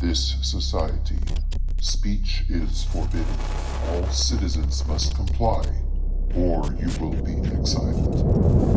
this society, speech is forbidden. All citizens must comply, or you will be exiled.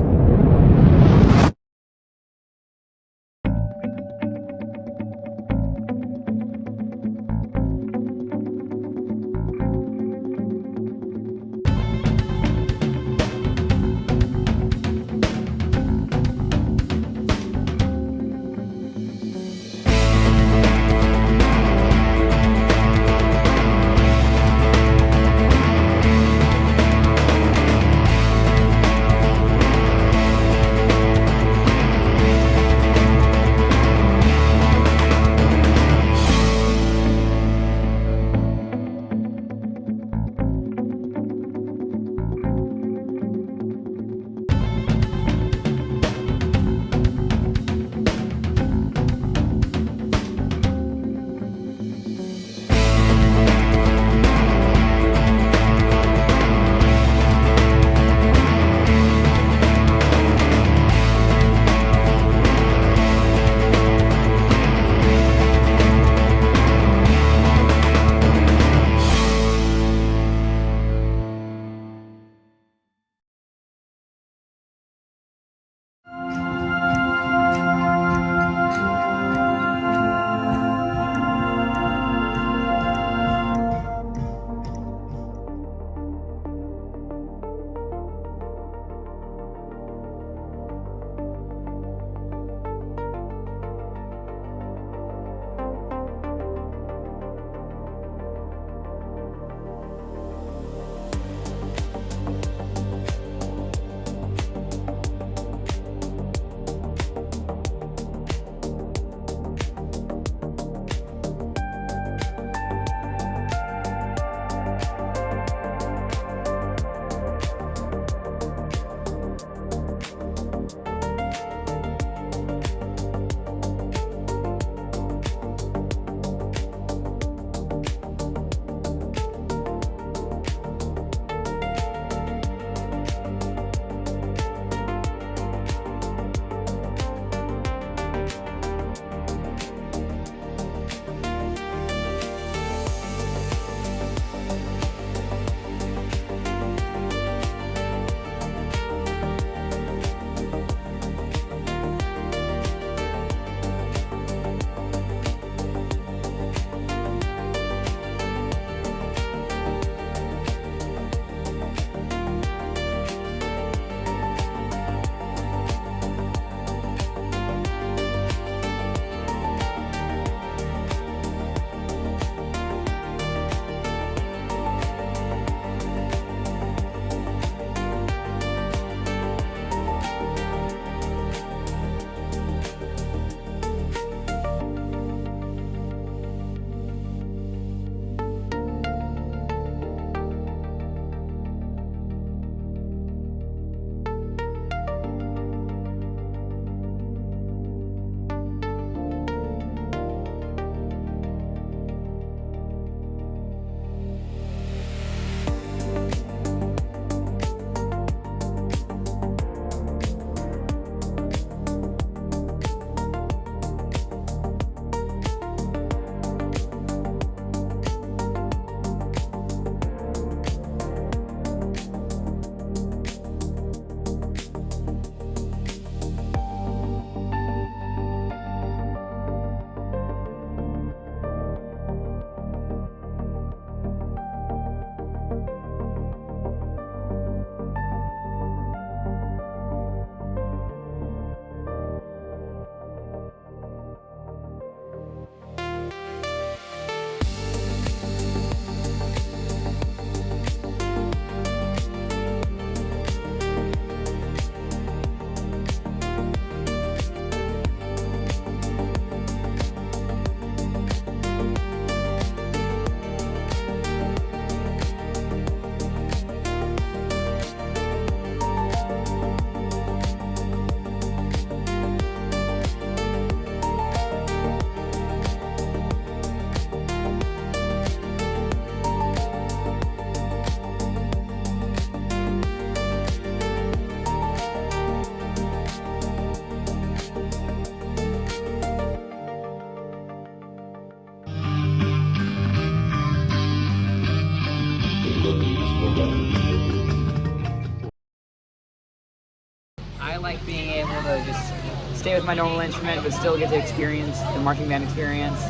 to just stay with my normal instrument, but still get to experience the marching band experience.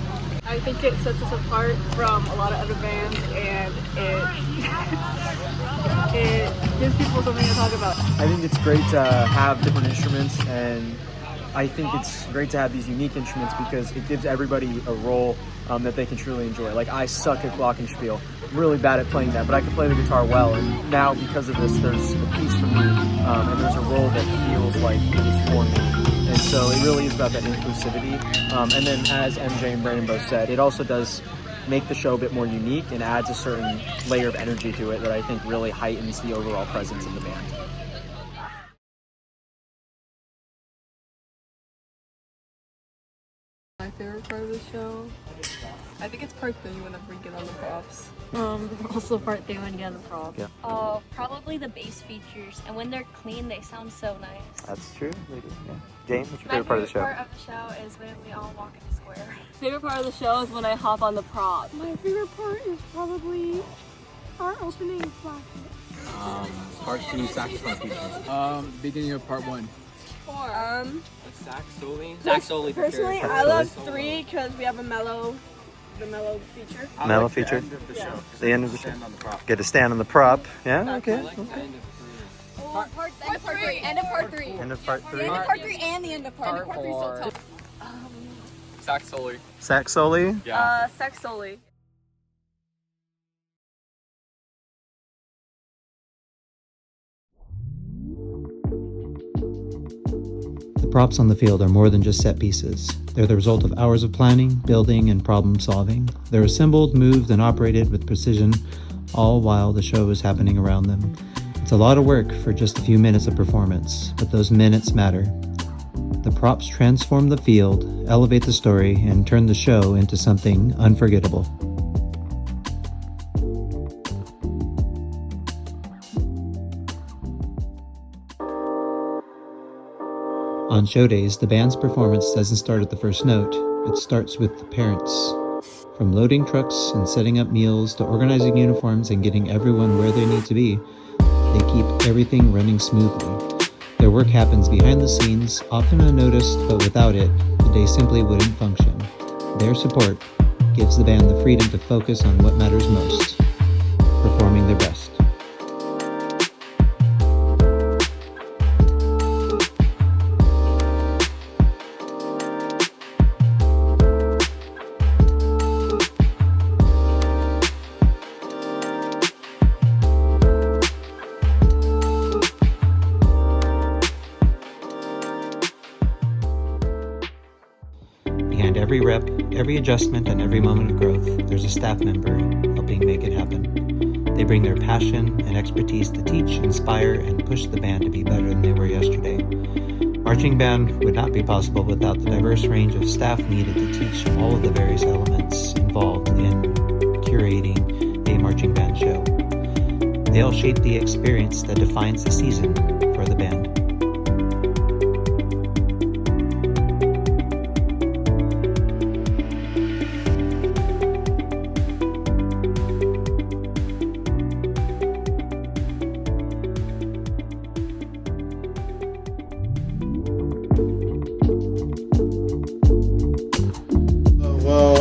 I think it sets us apart from a lot of other bands, and it gives people something to talk about. I think it's great to have different instruments, and I think it's great to have these unique instruments because it gives everybody a role that they can truly enjoy. Like, I suck at glockenspiel. I'm really bad at playing that, but I can play the guitar well. And now, because of this, there's a piece for me, and there's a role that feels like it is for me. And so it really is about that inclusivity. And then, as MJ and Brandon both said, it also does make the show a bit more unique and adds a certain layer of energy to it that I think really heightens the overall presence of the band. My favorite part of the show, I think it's part 3 whenever we get on the props. Also part 3 when you get on the props. Yeah. Probably the bass features, and when they're clean, they sound so nice. That's true. They do. Yeah. James, what's your My favorite part of the show? favorite part of the show is when we all walk in the square. Favorite part of the show is when I hop on the prop. My favorite part is probably our opening flash. Part 2 saxophone feature. Beginning of part 1. 4. Sax soli. Sax soli. Personally, I love 3 because we have the mellow feature. Mellow feature. The end of the show. Get to stand on the prop. Yeah. Okay. End of part 3. End of part 3. End of part 3. End of part 3 and the end of part 3. Part 3 is so tough. Sax soli. Sax soli. Yeah. Sax soli. The props on the field are more than just set pieces. They're the result of hours of planning, building, and problem solving. They're assembled, moved, and operated with precision, all while the show is happening around them. It's a lot of work for just a few minutes of performance, but those minutes matter. The props transform the field, elevate the story, and turn the show into something unforgettable. On show days, the band's performance doesn't start at the first note. It starts with the parents. From loading trucks and setting up meals to organizing uniforms and getting everyone where they need to be, they keep everything running smoothly. Their work happens behind the scenes, often unnoticed, but without it, the day simply wouldn't function. Their support gives the band the freedom to focus on what matters most, performing their best. Behind every rep, every adjustment, and every moment of growth, there's a staff member helping make it happen. They bring their passion and expertise to teach, inspire, and push the band to be better than they were yesterday. Marching band would not be possible without the diverse range of staff needed to teach all of the various elements involved in curating a marching band show. They all shape the experience that defines the season for the band.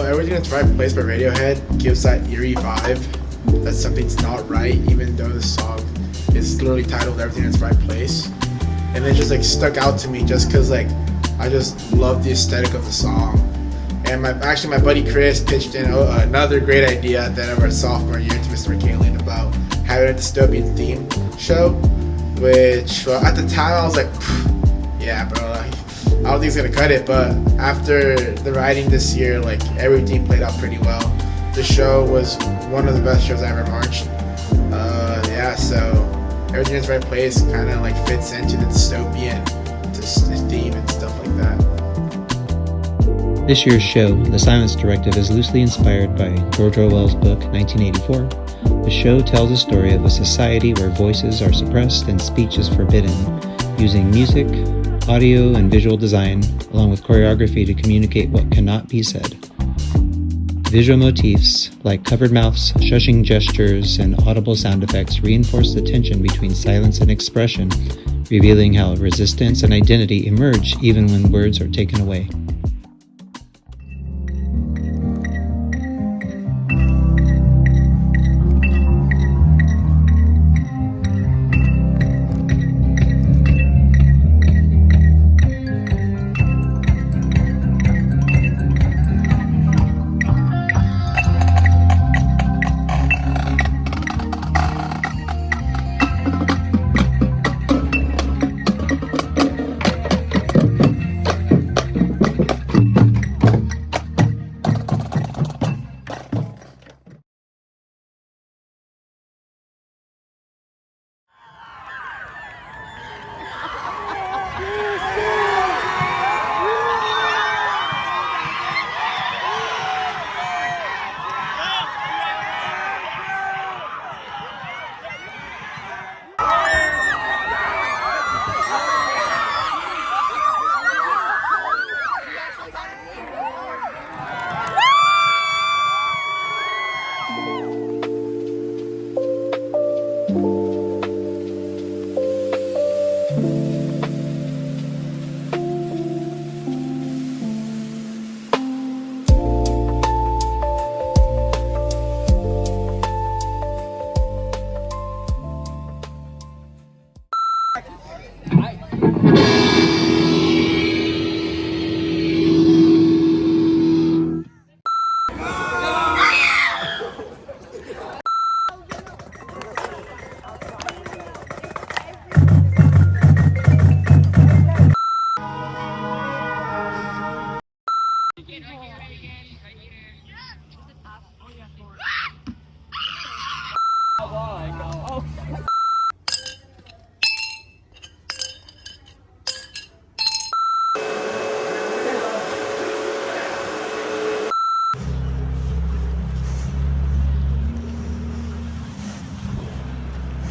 Everything That's Right Place by Radiohead gives that eerie vibe that something's not right, even though the song is literally titled Everything That's Right Place. And it just like stuck out to me just because like I just love the aesthetic of the song. And my buddy Chris pitched in another great idea at the end of our sophomore year to Mr. McKaylen about having a dystopian theme show, which at the time I was like, yeah bro, I don't think it's gonna cut it, but after the writing this year, like everything played out pretty well. The show was one of the best shows I ever marched. So Everything That's Right Place kind of like fits into the dystopian theme and stuff like that. This year's show, The Silence Directive, is loosely inspired by George Orwell's book, 1984. The show tells a story of a society where voices are suppressed and speech is forbidden, using music, audio, and visual design, along with choreography to communicate what cannot be said. Visual motifs, like covered mouths, shushing gestures, and audible sound effects reinforce the tension between silence and expression, revealing how resistance and identity emerge even when words are taken away.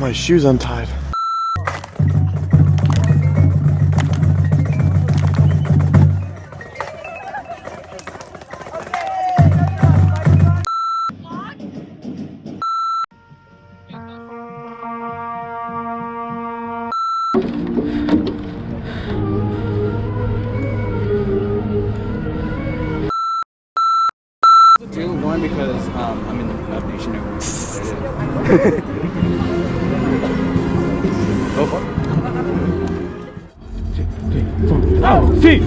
My shoe's untied. One because I'm in the Up Nation Network. Go for it. Oh, see.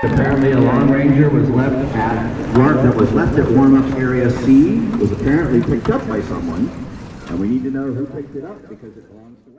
Apparently a Long Ranger was left at warm-up area C, was apparently picked up by someone, and we need to know who picked it up because it belongs to